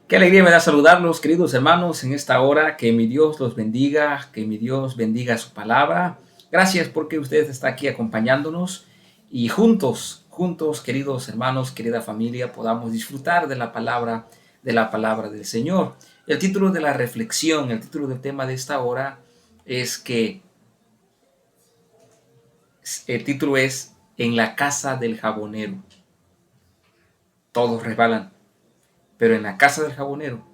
Qué alegría me da saludarlos, queridos hermanos, en esta hora. Que mi Dios los bendiga, que mi Dios bendiga su palabra. Gracias porque usted está aquí acompañándonos y juntos, queridos hermanos, querida familia, podamos disfrutar de la palabra del Señor. El título de la reflexión, el título del tema de esta hora es que el título es En la casa del jabonero. Todos resbalan, pero en la casa del jabonero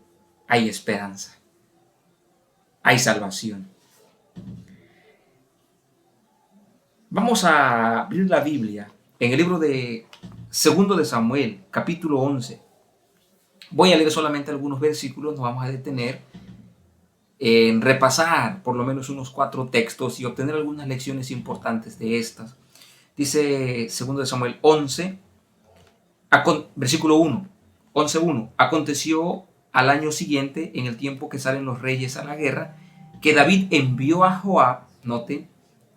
hay esperanza, hay salvación. Vamos a abrir la Biblia en el libro de Segundo de Samuel, capítulo 11. Voy a leer solamente algunos versículos, nos vamos a detener en repasar por lo menos unos 4 textos y obtener algunas lecciones importantes de estas. Dice Segundo de Samuel 11, versículo 1, 11:1. Aconteció al año siguiente, en el tiempo que salen los reyes a la guerra, que David envió a Joab, noten,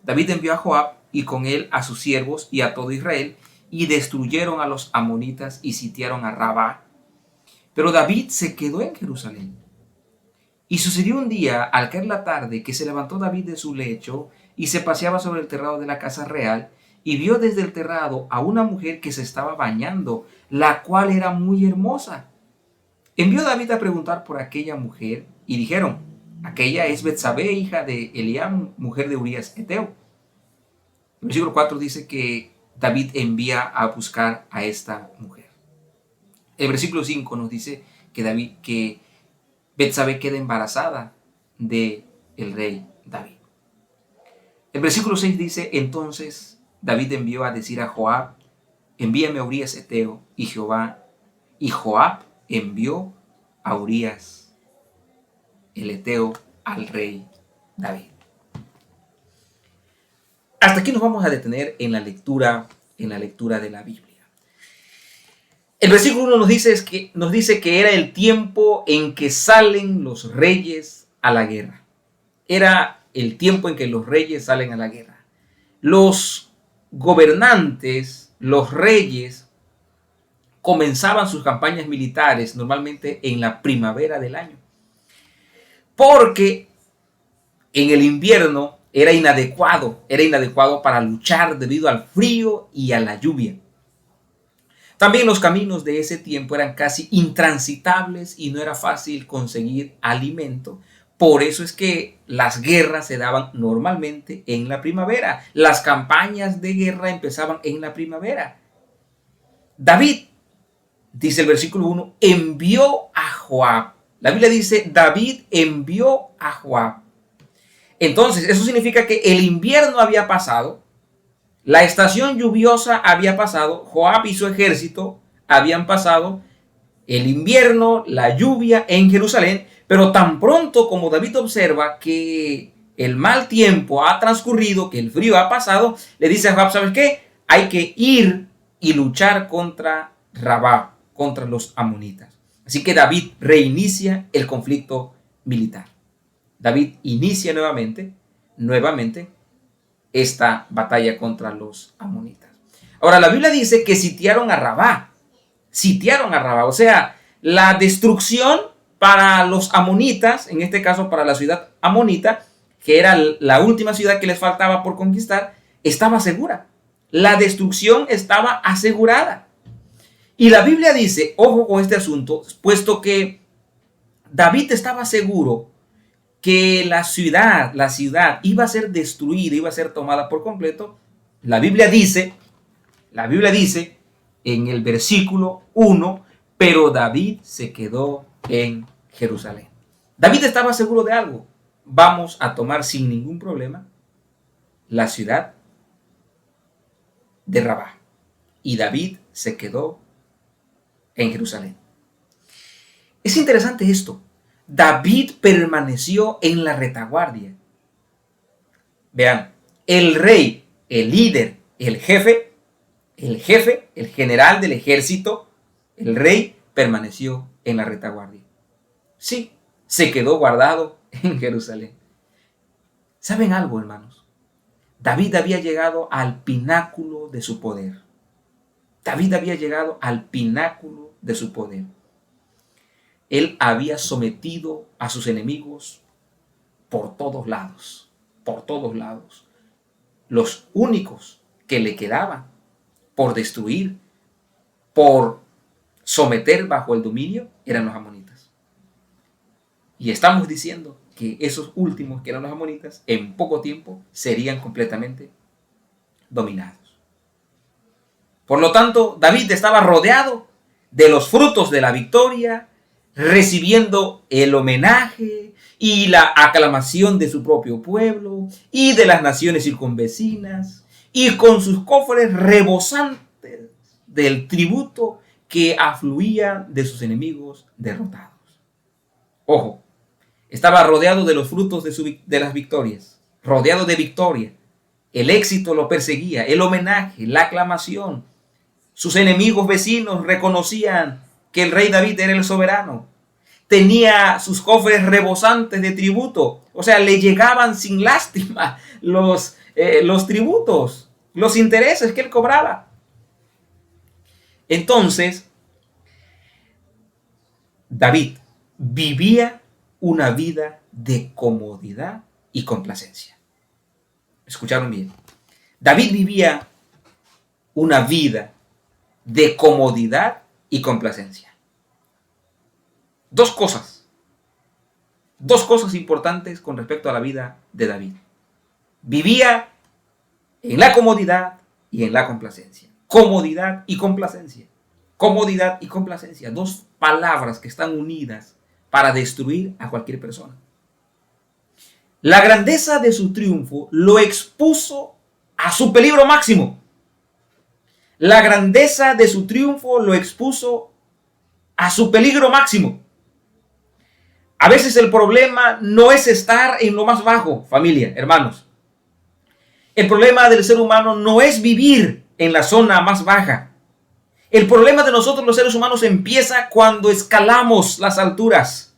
David envió a Joab y con él a sus siervos y a todo Israel, y destruyeron a los amonitas y sitiaron a Rabá. Pero David se quedó en Jerusalén. Y sucedió un día, al caer la tarde, que se levantó David de su lecho y se paseaba sobre el terrado de la casa real, y vio desde el terrado a una mujer que se estaba bañando, la cual era muy hermosa. Envió David a preguntar por aquella mujer, y dijeron: aquella es Betsabé, hija de Eliam, mujer de Urías Eteo. El versículo 4 dice que David envía a buscar a esta mujer. El versículo 5 nos dice que Betsabé queda embarazada de el rey David. El versículo 6 dice: entonces David envió a decir a Joab: envíame a Urías Eteo. Y Joab envió a Urías el Eteo al rey David. Hasta aquí nos vamos a detener en la lectura de la Biblia. El versículo 1 nos dice que era el tiempo en que salen los reyes a la guerra. Era el tiempo en que los reyes salen a la guerra. Los gobernantes, los reyes, comenzaban sus campañas militares normalmente en la primavera del año, porque en el invierno era inadecuado para luchar debido al frío y a la lluvia. También los caminos de ese tiempo eran casi intransitables y no era fácil conseguir alimento. Por eso es que las guerras se daban normalmente en la primavera. Las campañas de guerra empezaban en la primavera. David, dice el versículo 1, envió a Joab. La Biblia dice: David envió a Joab. Entonces, eso significa que el invierno había pasado, la estación lluviosa había pasado, Joab y su ejército habían pasado el invierno, la lluvia en Jerusalén, pero tan pronto como David observa que el mal tiempo ha transcurrido, que el frío ha pasado, le dice a Joab: ¿sabes qué? Hay que ir y luchar contra Rabá, contra los amonitas. Así que David reinicia el conflicto militar. David inicia nuevamente esta batalla contra los amonitas. Ahora, la Biblia dice que sitiaron a Rabá, o sea, la destrucción para los amonitas, en este caso para la ciudad amonita, que era la última ciudad que les faltaba por conquistar, estaba segura. La destrucción estaba asegurada. Y la Biblia dice, ojo con este asunto, puesto que David estaba seguro que la ciudad iba a ser destruida, iba a ser tomada por completo. La Biblia dice en el versículo 1, pero David se quedó en Jerusalén. David estaba seguro de algo: vamos a tomar sin ningún problema la ciudad de Rabá. Y David se quedó en Jerusalén. Es interesante esto. David permaneció en la retaguardia. Vean, el rey, el líder, el jefe, el general del ejército, el rey permaneció en la retaguardia. Sí, se quedó guardado en Jerusalén. ¿Saben algo, hermanos? David había llegado al pináculo de su poder. David había llegado al pináculo de su poder. Él había sometido a sus enemigos por todos lados, por todos lados. Los únicos que le quedaban por destruir, por someter bajo el dominio, eran los amonitas. Y estamos diciendo que esos últimos, que eran los amonitas, en poco tiempo serían completamente dominados. Por lo tanto, David estaba rodeado de los frutos de la victoria, recibiendo el homenaje y la aclamación de su propio pueblo y de las naciones circunvecinas, y con sus cofres rebosantes del tributo que afluía de sus enemigos derrotados. Ojo, estaba rodeado de los frutos de las victorias, rodeado de victoria. El éxito lo perseguía, el homenaje, la aclamación. Sus enemigos vecinos reconocían que el rey David era el soberano. Tenía sus cofres rebosantes de tributo, o sea, le llegaban sin lástima los tributos, los intereses que él cobraba. Entonces, David vivía una vida de comodidad y complacencia. ¿Escucharon bien? David vivía una vida de comodidad y complacencia. Dos cosas importantes con respecto a la vida de David. Vivía en la comodidad y en la complacencia. Comodidad y complacencia. Comodidad y complacencia. Dos palabras que están unidas para destruir a cualquier persona. La grandeza de su triunfo lo expuso a su peligro máximo. La grandeza de su triunfo lo expuso a su peligro máximo. A veces el problema no es estar en lo más bajo, familia, hermanos. El problema del ser humano no es vivir en la zona más baja. El problema de nosotros los seres humanos empieza cuando escalamos las alturas,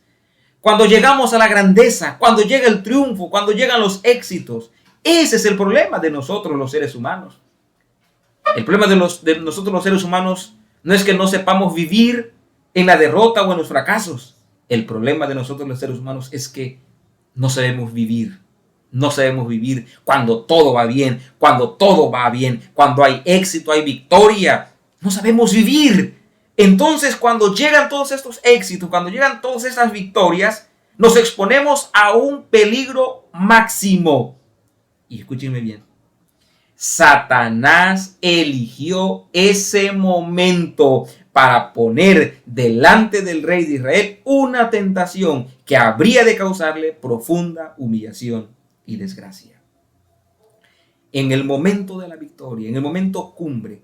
cuando llegamos a la grandeza, cuando llega el triunfo, cuando llegan los éxitos. Ese es el problema de nosotros los seres humanos. El problema de nosotros los seres humanos no es que no sepamos vivir en la derrota o en los fracasos. El problema de nosotros los seres humanos es que no sabemos vivir. No sabemos vivir cuando todo va bien, cuando hay éxito, hay victoria. No sabemos vivir. Entonces, cuando llegan todos estos éxitos, cuando llegan todas estas victorias, nos exponemos a un peligro máximo. Y escúchenme bien. Satanás eligió ese momento para poner delante del rey de Israel una tentación que habría de causarle profunda humillación y desgracia. En el momento de la victoria, en el momento cumbre,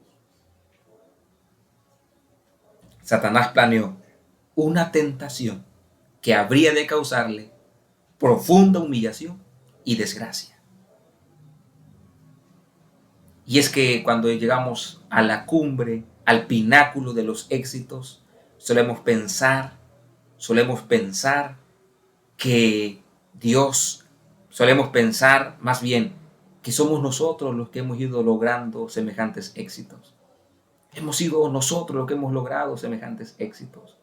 Satanás planeó una tentación que habría de causarle profunda humillación y desgracia. Y es que cuando llegamos a la cumbre, al pináculo de los éxitos, solemos pensar que solemos pensar más bien que somos nosotros los que hemos ido logrando semejantes éxitos. Hemos sido nosotros los que hemos logrado semejantes éxitos.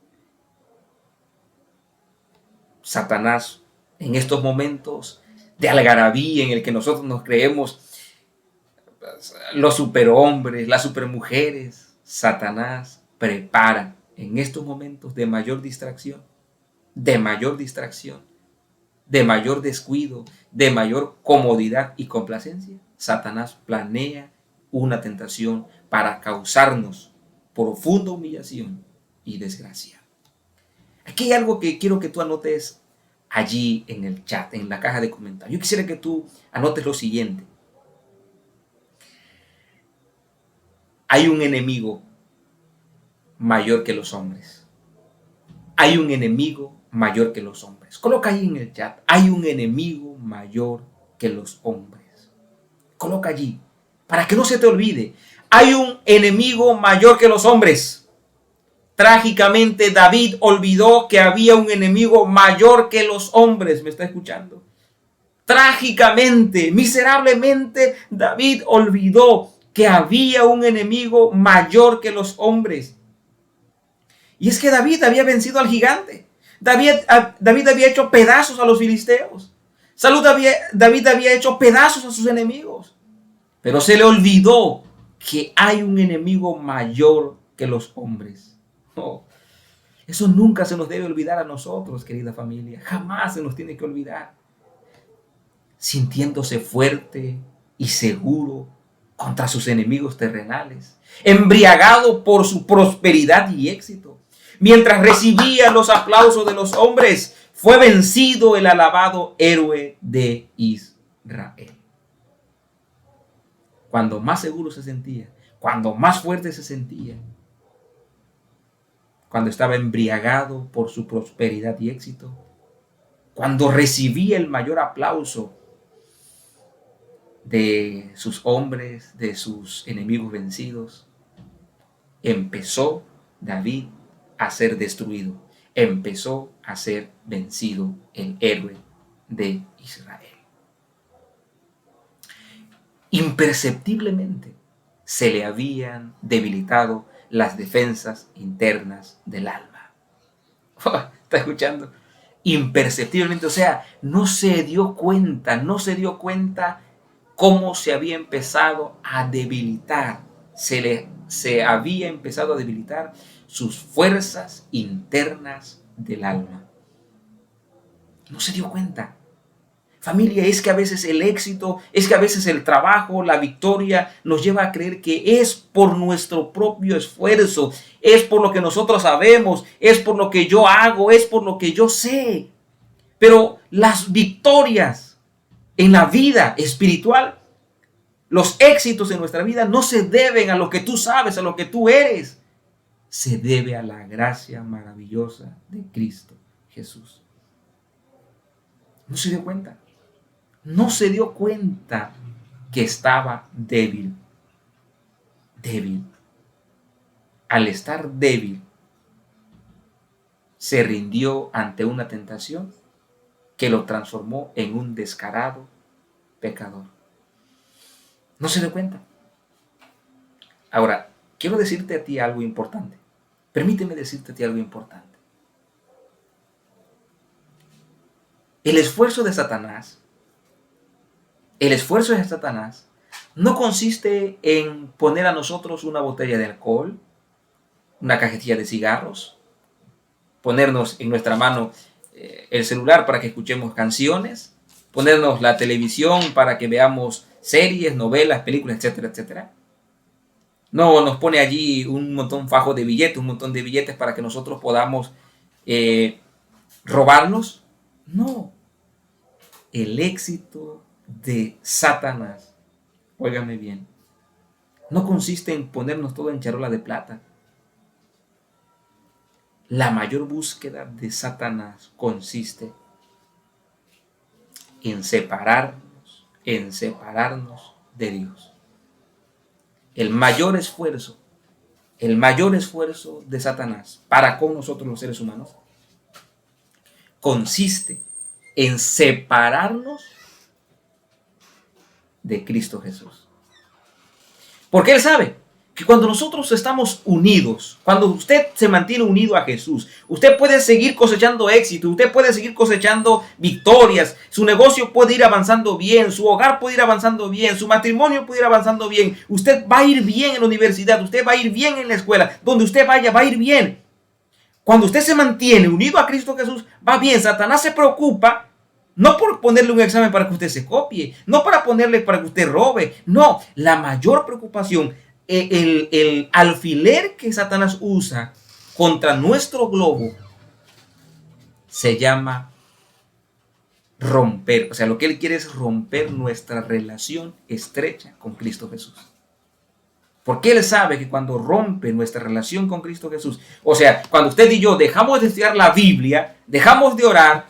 Satanás, en estos momentos de algarabía en el que nosotros nos creemos los superhombres, las supermujeres, Satanás prepara en estos momentos de mayor distracción, de mayor descuido, de mayor comodidad y complacencia. Satanás planea una tentación para causarnos profunda humillación y desgracia. Aquí hay algo que quiero que tú anotes allí en el chat, en la caja de comentarios. Yo quisiera que tú anotes lo siguiente. Hay un enemigo mayor que los hombres. Hay un enemigo mayor que los hombres. Coloca ahí en el chat. Hay un enemigo mayor que los hombres. Coloca allí, para que no se te olvide. Hay un enemigo mayor que los hombres. Trágicamente, David olvidó que había un enemigo mayor que los hombres. ¿Me está escuchando? Trágicamente, miserablemente, David olvidó que había un enemigo mayor que los hombres. Y es que David había vencido al gigante. David había hecho pedazos a los filisteos. David había hecho pedazos a sus enemigos. Pero se le olvidó que hay un enemigo mayor que los hombres. Oh, eso nunca se nos debe olvidar a nosotros, querida familia. Jamás se nos tiene que olvidar. Sintiéndose fuerte y seguro contra sus enemigos terrenales, embriagado por su prosperidad y éxito. Mientras recibía los aplausos de los hombres, fue vencido el alabado héroe de Israel. Cuando más seguro se sentía, cuando más fuerte se sentía, cuando estaba embriagado por su prosperidad y éxito, cuando recibía el mayor aplauso de sus hombres, de sus enemigos vencidos, empezó David a ser destruido, empezó a ser vencido el héroe de Israel. Imperceptiblemente se le habían debilitado las defensas internas del alma. ¿Está escuchando? Imperceptiblemente, o sea, no se dio cuenta cómo se había empezado a debilitar, se había empezado a debilitar sus fuerzas internas del alma. No se dio cuenta. Familia, es que a veces el éxito, es que a veces el trabajo, la victoria nos lleva a creer que es por nuestro propio esfuerzo, es por lo que nosotros sabemos, es por lo que yo hago, es por lo que yo sé. Pero las victorias en la vida espiritual, los éxitos en nuestra vida no se deben a lo que tú sabes, a lo que tú eres. Se debe a la gracia maravillosa de Cristo Jesús. ¿No se dio cuenta? No se dio cuenta que estaba débil. Débil. Al estar débil, se rindió ante una tentación que lo transformó en un descarado pecador. No se dio cuenta. Ahora, quiero decirte a ti algo importante. Permíteme decirte a ti algo importante. El esfuerzo de Satanás no consiste en poner a nosotros una botella de alcohol, una cajetilla de cigarros, ponernos en nuestra mano el celular para que escuchemos canciones, ponernos la televisión para que veamos series, novelas, películas, etcétera, etcétera. No nos pone allí un montón de billetes para que nosotros podamos robarlos. No. El éxito de Satanás, óigame bien, no consiste en ponernos todo en charola de plata. La mayor búsqueda de Satanás consiste en separarnos de Dios. El mayor esfuerzo de Satanás para con nosotros los seres humanos consiste en separarnos de Cristo Jesús. Porque Él sabe que cuando nosotros estamos unidos, cuando usted se mantiene unido a Jesús, usted puede seguir cosechando éxito, usted puede seguir cosechando victorias, su negocio puede ir avanzando bien, su hogar puede ir avanzando bien, su matrimonio puede ir avanzando bien, usted va a ir bien en la universidad, usted va a ir bien en la escuela, donde usted vaya va a ir bien. Cuando usted se mantiene unido a Cristo Jesús, va bien. Satanás se preocupa no por ponerle un examen para que usted se copie, no para ponerle para que usted robe, no, la mayor preocupación, el alfiler que Satanás usa contra nuestro globo se llama romper. O sea, lo que él quiere es romper nuestra relación estrecha con Cristo Jesús. Porque Él sabe que cuando rompe nuestra relación con Cristo Jesús, o sea, cuando usted y yo dejamos de estudiar la Biblia, dejamos de orar,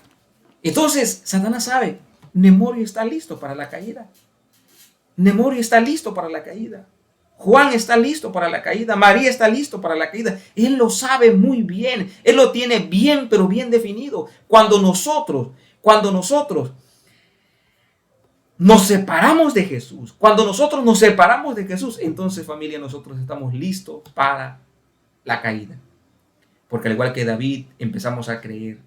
entonces Satanás sabe, Nemorio está listo para la caída. Nemorio está listo para la caída. Juan está listo para la caída. María está listo para la caída. Él lo sabe muy bien. Él lo tiene bien, pero bien definido. Cuando nosotros nos separamos de Jesús, entonces, familia, nosotros estamos listos para la caída. Porque al igual que David, empezamos a creer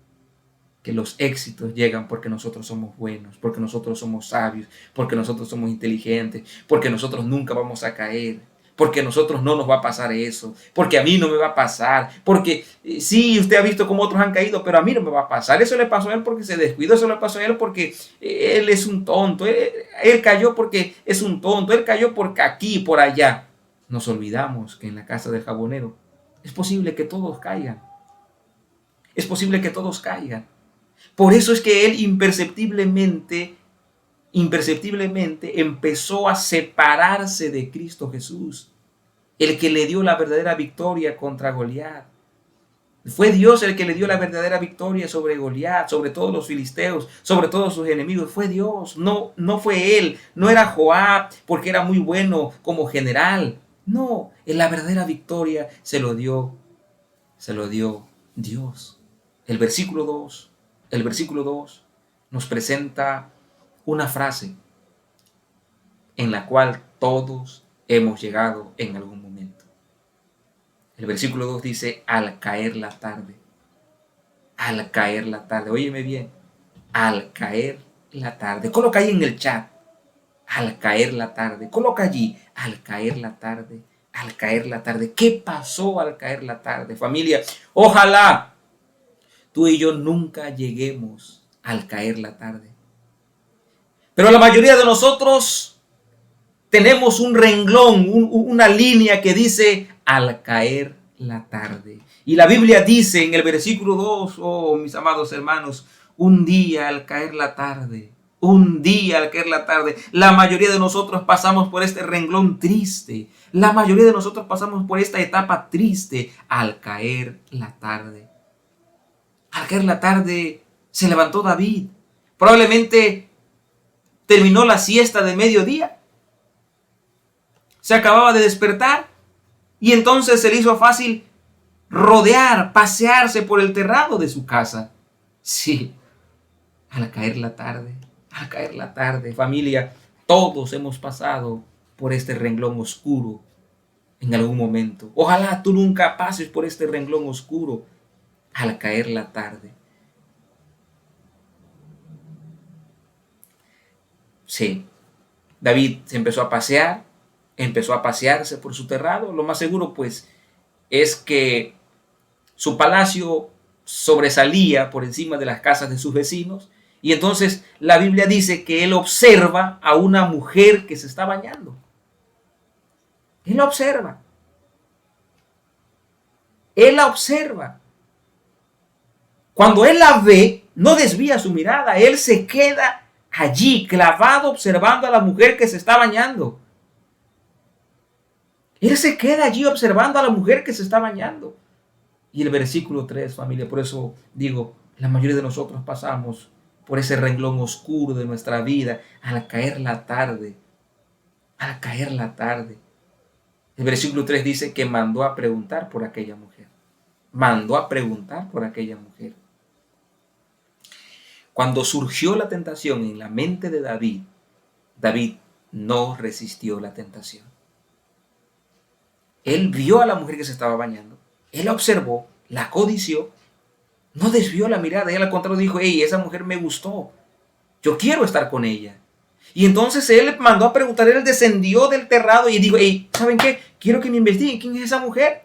que los éxitos llegan porque nosotros somos buenos, porque nosotros somos sabios, porque nosotros somos inteligentes, porque nosotros nunca vamos a caer, porque a nosotros no nos va a pasar eso, porque a mí no me va a pasar, porque sí, usted ha visto cómo otros han caído, pero a mí no me va a pasar. Eso le pasó a él porque se descuidó, eso le pasó a él porque él es un tonto, él cayó porque es un tonto, él cayó porque aquí, por allá. Nos olvidamos que en la casa del jabonero es posible que todos caigan, es posible que todos caigan. Por eso es que él imperceptiblemente empezó a separarse de Cristo Jesús, el que le dio la verdadera victoria contra Goliat. Fue Dios el que le dio la verdadera victoria sobre Goliat, sobre todos los filisteos, sobre todos sus enemigos. Fue Dios, no fue él, no era Joab porque era muy bueno como general. No, en la verdadera victoria se lo dio Dios. El versículo 2, el versículo 2 nos presenta una frase en la cual todos hemos llegado en algún momento. El versículo 2 dice, al caer la tarde. Al caer la tarde. Óyeme bien. Al caer la tarde. Coloca ahí en el chat. Al caer la tarde. Coloca allí. Al caer la tarde. Al caer la tarde. ¿Qué pasó al caer la tarde, familia? Ojalá tú y yo nunca lleguemos al caer la tarde. Pero la mayoría de nosotros tenemos un renglón, una línea que dice al caer la tarde. Y la Biblia dice en el versículo 2, oh mis amados hermanos, un día al caer la tarde, un día al caer la tarde. La mayoría de nosotros pasamos por este renglón triste. La mayoría de nosotros pasamos por esta etapa triste al caer la tarde. Al caer la tarde se levantó David. Probablemente terminó la siesta de mediodía. Se acababa de despertar y entonces se le hizo fácil rodear, pasearse por el terrado de su casa. Sí, al caer la tarde, familia, todos hemos pasado por este renglón oscuro en algún momento. Ojalá tú nunca pases por este renglón oscuro al caer la tarde. Sí, David se empezó a pasear, empezó a pasearse por su terrado. Lo más seguro, pues, es que su palacio sobresalía por encima de las casas de sus vecinos. Y entonces la Biblia dice que él observa a una mujer que se está bañando. Él la observa. Él la observa. Cuando él la ve, no desvía su mirada. Él se queda allí, clavado, observando a la mujer que se está bañando. Él se queda allí observando a la mujer que se está bañando. Y el versículo 3, familia, por eso digo, la mayoría de nosotros pasamos por ese renglón oscuro de nuestra vida al caer la tarde. Al caer la tarde. El versículo 3 dice que mandó a preguntar por aquella mujer. Mandó a preguntar por aquella mujer. Cuando surgió la tentación en la mente de David, David no resistió la tentación. Él vio a la mujer que se estaba bañando, él la observó, la codició, no desvió la mirada, y al contrario dijo, hey, esa mujer me gustó, yo quiero estar con ella. Y entonces él mandó a preguntar, él descendió del terrado y dijo, hey, ¿saben qué? Quiero que me investiguen, ¿quién es esa mujer?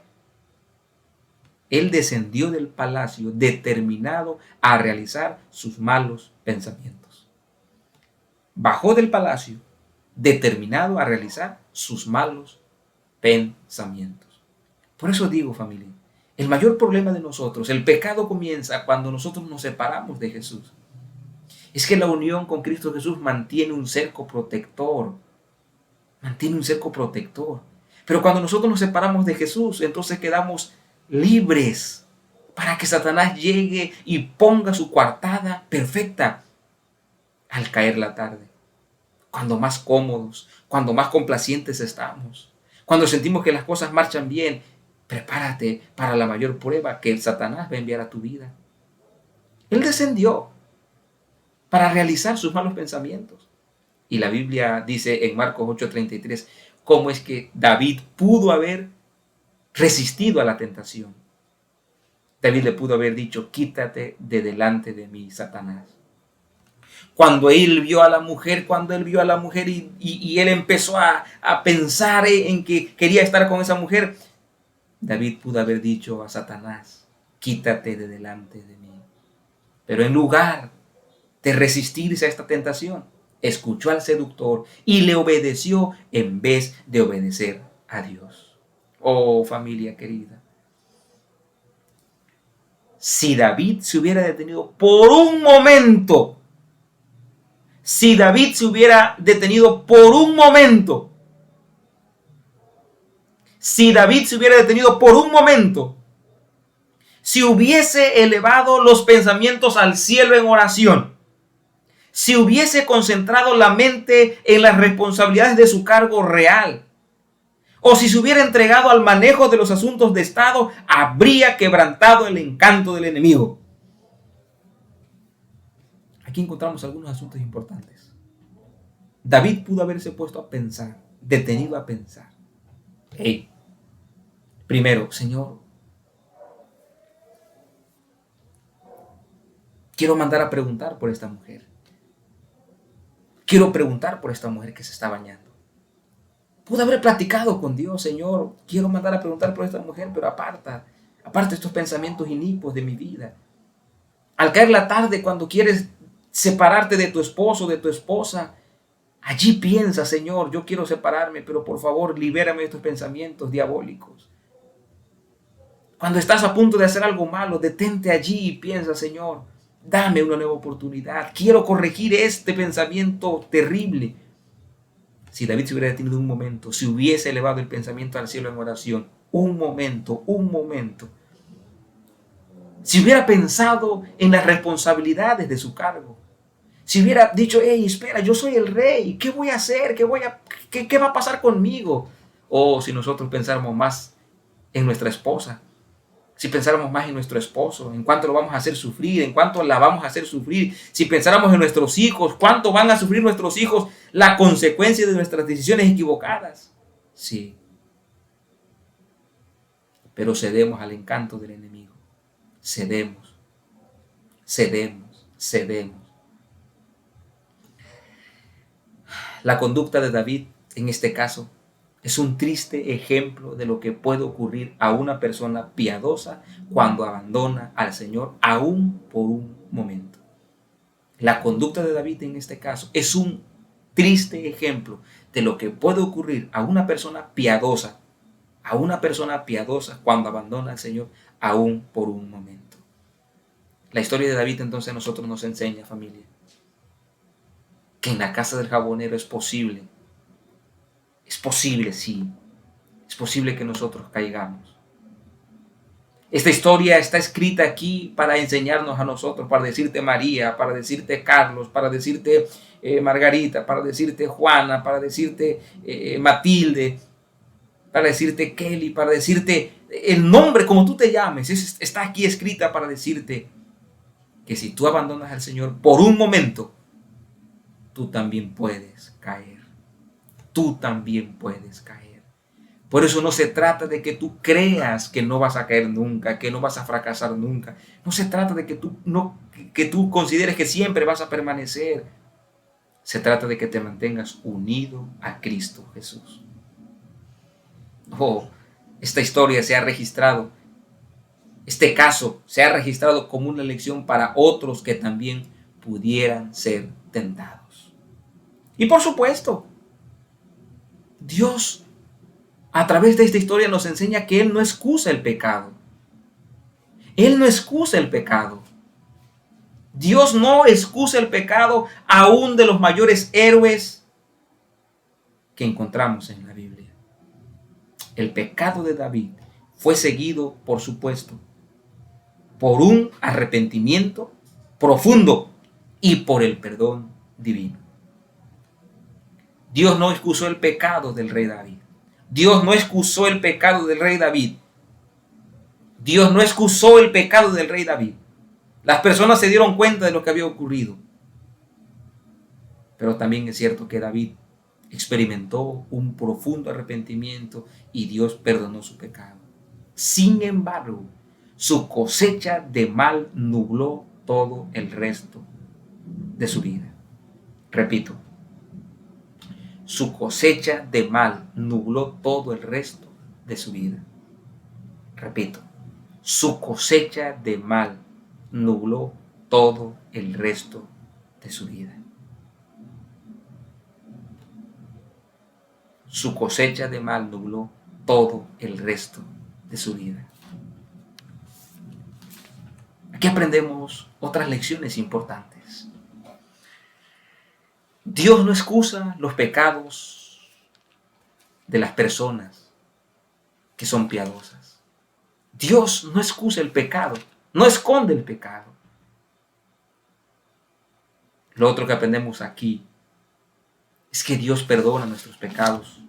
Él descendió del palacio determinado a realizar sus malos pensamientos. Bajó del palacio determinado a realizar sus malos pensamientos. Por eso digo, familia, el mayor problema de nosotros, el pecado comienza cuando nosotros nos separamos de Jesús. Es que la unión con Cristo Jesús mantiene un cerco protector. Mantiene un cerco protector. Pero cuando nosotros nos separamos de Jesús, entonces quedamos libres para que Satanás llegue y ponga su coartada perfecta al caer la tarde. Cuando más cómodos, cuando más complacientes estamos, cuando sentimos que las cosas marchan bien, prepárate para la mayor prueba que el Satanás va a enviar a tu vida. Él descendió para realizar sus malos pensamientos. Y la Biblia dice en Marcos 8:33 cómo es que David pudo haber resistido a la tentación. David le pudo haber dicho: quítate de delante de mí, Satanás. Cuando él vio a la mujer, y él empezó a pensar en que quería estar con esa mujer, David pudo haber dicho a Satanás: quítate de delante de mí. Pero en lugar de resistirse a esta tentación, escuchó al seductor y le obedeció en vez de obedecer a Dios. Oh, familia querida, si David se hubiera detenido por un momento, si David se hubiera detenido por un momento, si David se hubiera detenido por un momento, si hubiese elevado los pensamientos al cielo en oración, si hubiese concentrado la mente en las responsabilidades de su cargo real, o si se hubiera entregado al manejo de los asuntos de Estado, habría quebrantado el encanto del enemigo. Aquí encontramos algunos asuntos importantes. David pudo haberse puesto a pensar, detenido a pensar. Hey, primero, Señor, quiero mandar a preguntar por esta mujer. Quiero preguntar por esta mujer que se está bañando. Pude haber platicado con Dios: Señor, quiero mandar a preguntar por esta mujer, pero aparta estos pensamientos inicuos de mi vida. Al caer la tarde, cuando quieres separarte de tu esposo, de tu esposa, allí piensa: Señor, yo quiero separarme, pero por favor, libérame de estos pensamientos diabólicos. Cuando estás a punto de hacer algo malo, detente allí y piensa: Señor, dame una nueva oportunidad. Quiero corregir este pensamiento terrible. Si David se hubiera detenido un momento, si hubiese elevado el pensamiento al cielo en oración, un momento, si hubiera pensado en las responsabilidades de su cargo, si hubiera dicho: hey, espera, yo soy el rey, ¿qué voy a hacer? ¿Qué va a pasar conmigo? O si nosotros pensáramos más en nuestra esposa, si pensáramos más en nuestro esposo, en cuánto lo vamos a hacer sufrir, en cuánto la vamos a hacer sufrir, si pensáramos en nuestros hijos, cuánto van a sufrir nuestros hijos la consecuencia de nuestras decisiones equivocadas. Sí, pero cedemos al encanto del enemigo. Cedemos. La conducta de David, en este caso, es un triste ejemplo de lo que puede ocurrir a una persona piadosa cuando abandona al Señor, aún por un momento. La conducta de David en este caso es un triste ejemplo de lo que puede ocurrir a una persona piadosa, cuando abandona al Señor, aún por un momento. La historia de David entonces a nosotros nos enseña, familia, que en la casa del jabonero es posible, sí, es posible que nosotros caigamos. Esta historia está escrita aquí para enseñarnos a nosotros, para decirte María, para decirte Carlos, para decirte Margarita, para decirte Juana, para decirte Matilde, para decirte Kelly, para decirte el nombre como tú te llames. Está aquí escrita para decirte que si tú abandonas al Señor por un momento, tú también puedes caer. Tú también puedes caer. Por eso no se trata de que tú creas que no vas a caer nunca, que no vas a fracasar nunca. No se trata de que tú consideres que siempre vas a permanecer. Se trata de que te mantengas unido a Cristo Jesús. Oh, esta historia se ha registrado, este caso se ha registrado como una lección para otros que también pudieran ser tentados. Y por supuesto, Dios a través de esta historia nos enseña que Él no excusa el pecado. Él no excusa el pecado. Dios no excusa el pecado aún de los mayores héroes que encontramos en la Biblia. El pecado de David fue seguido, por supuesto, por un arrepentimiento profundo y por el perdón divino. Dios no excusó el pecado del rey David. Dios no excusó el pecado del rey David. Dios no excusó el pecado del rey David. Las personas se dieron cuenta de lo que había ocurrido. Pero también es cierto que David experimentó un profundo arrepentimiento y Dios perdonó su pecado. Sin embargo, Su cosecha de mal nubló todo el resto de su vida. Repito, su cosecha de mal nubló todo el resto de su vida. Repito, su cosecha de mal nubló todo el resto de su vida. Su cosecha de mal nubló todo el resto de su vida. Aquí aprendemos otras lecciones importantes. Dios no excusa los pecados de las personas que son piadosas. Dios no excusa el pecado, no esconde el pecado. Lo otro que aprendemos aquí es que Dios perdona nuestros pecados.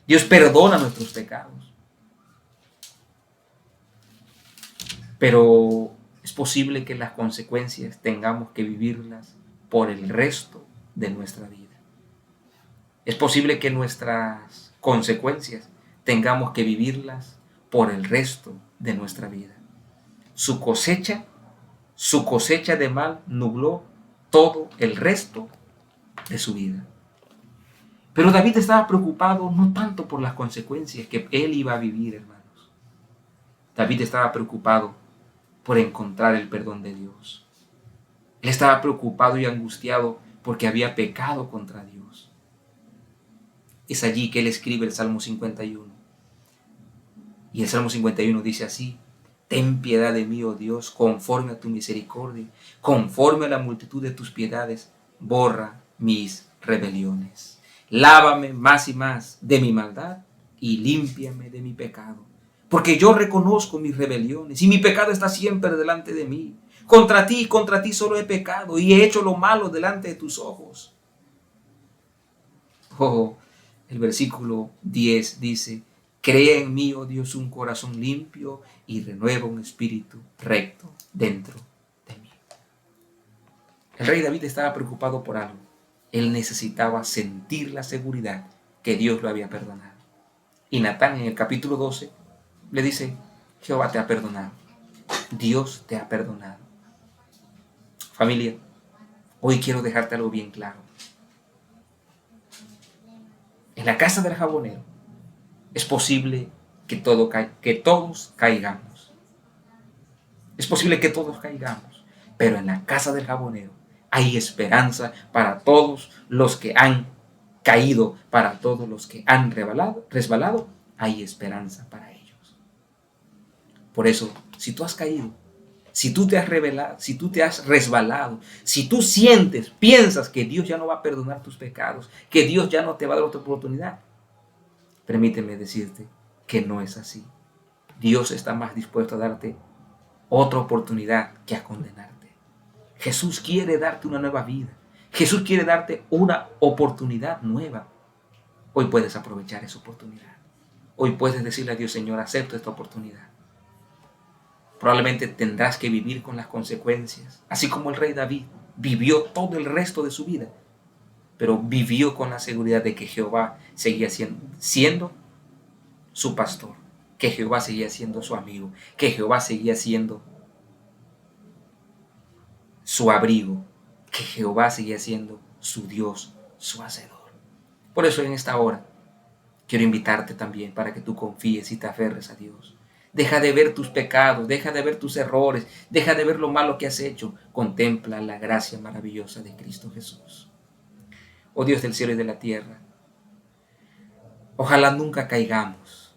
Dios perdona nuestros pecados. Pero es posible que las consecuencias tengamos que vivirlas por el resto de nuestra vida. Es posible que nuestras consecuencias tengamos que vivirlas por el resto de nuestra vida. Su cosecha de mal nubló todo el resto de su vida. Pero David estaba preocupado no tanto por las consecuencias que él iba a vivir, hermanos. David estaba preocupado por encontrar el perdón de Dios. Él estaba preocupado y angustiado porque había pecado contra Dios. Es allí que él escribe el Salmo 51. Y el Salmo 51 dice así: ten piedad de mí, oh Dios, conforme a tu misericordia, conforme a la multitud de tus piedades, borra mis rebeliones. Lávame más y más de mi maldad y límpiame de mi pecado. Porque yo reconozco mis rebeliones y mi pecado está siempre delante de mí. Contra ti solo he pecado y he hecho lo malo delante de tus ojos. Oh, el versículo 10 dice: crea en mí, oh Dios, un corazón limpio y renueva un espíritu recto dentro de mí. El rey David estaba preocupado por algo. Él necesitaba sentir la seguridad que Dios lo había perdonado. Y Natán en el capítulo 12 le dice: Jehová te ha perdonado. Dios te ha perdonado. Familia, hoy quiero dejarte algo bien claro. En la casa del jabonero es posible que todos caigamos. Es posible que todos caigamos. Pero en la casa del jabonero hay esperanza para todos los que han caído, para todos los que han resbalado, hay esperanza para ellos. Por eso, si tú has caído, si tú te has resbalado, si tú piensas que Dios ya no va a perdonar tus pecados, que Dios ya no te va a dar otra oportunidad, permíteme decirte que no es así. Dios está más dispuesto a darte otra oportunidad que a condenarte. Jesús quiere darte una nueva vida. Jesús quiere darte una oportunidad nueva. Hoy puedes aprovechar esa oportunidad. Hoy puedes decirle a Dios: Señor, acepto esta oportunidad. Probablemente tendrás que vivir con las consecuencias, así como el rey David vivió todo el resto de su vida, pero vivió con la seguridad de que Jehová seguía siendo su pastor, que Jehová seguía siendo su amigo, que Jehová seguía siendo su abrigo, que Jehová seguía siendo su Dios, su Hacedor. Por eso en esta hora quiero invitarte también para que tú confíes y te aferres a Dios. Deja de ver tus pecados, deja de ver tus errores, deja de ver lo malo que has hecho. Contempla la gracia maravillosa de Cristo Jesús. Oh Dios del cielo y de la tierra, ojalá nunca caigamos.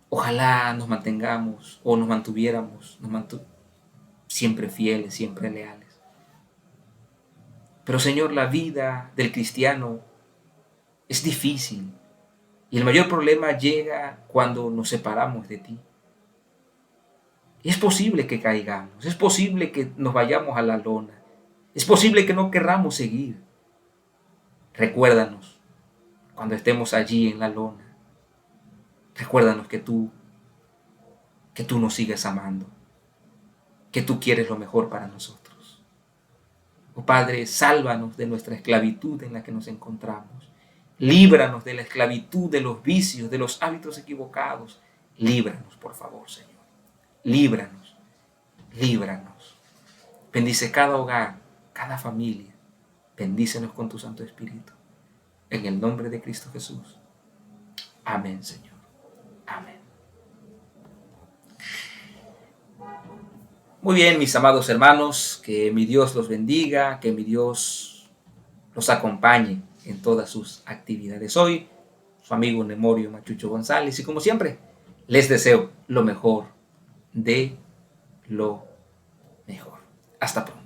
Ojalá nos mantengamos o nos mantuviéramos siempre fieles, siempre leales. Pero Señor, la vida del cristiano es difícil y el mayor problema llega cuando nos separamos de ti. Es posible que caigamos, es posible que nos vayamos a la lona, es posible que no querramos seguir. Recuérdanos cuando estemos allí en la lona. Recuérdanos que tú nos sigues amando, que tú quieres lo mejor para nosotros. Oh Padre, sálvanos de nuestra esclavitud en la que nos encontramos. Líbranos de la esclavitud, de los vicios, de los hábitos equivocados. Líbranos, por favor, Señor. Líbranos. líbranos. Bendice cada hogar, cada familia. Bendícenos con tu Santo Espíritu. En el nombre de Cristo Jesús. Amén, Señor. Amén. Muy bien, mis amados hermanos, que mi Dios los bendiga, que mi Dios los acompañe en todas sus actividades. Hoy, su amigo Nemorio Machucho González, y como siempre, les deseo lo mejor de lo mejor. Hasta pronto.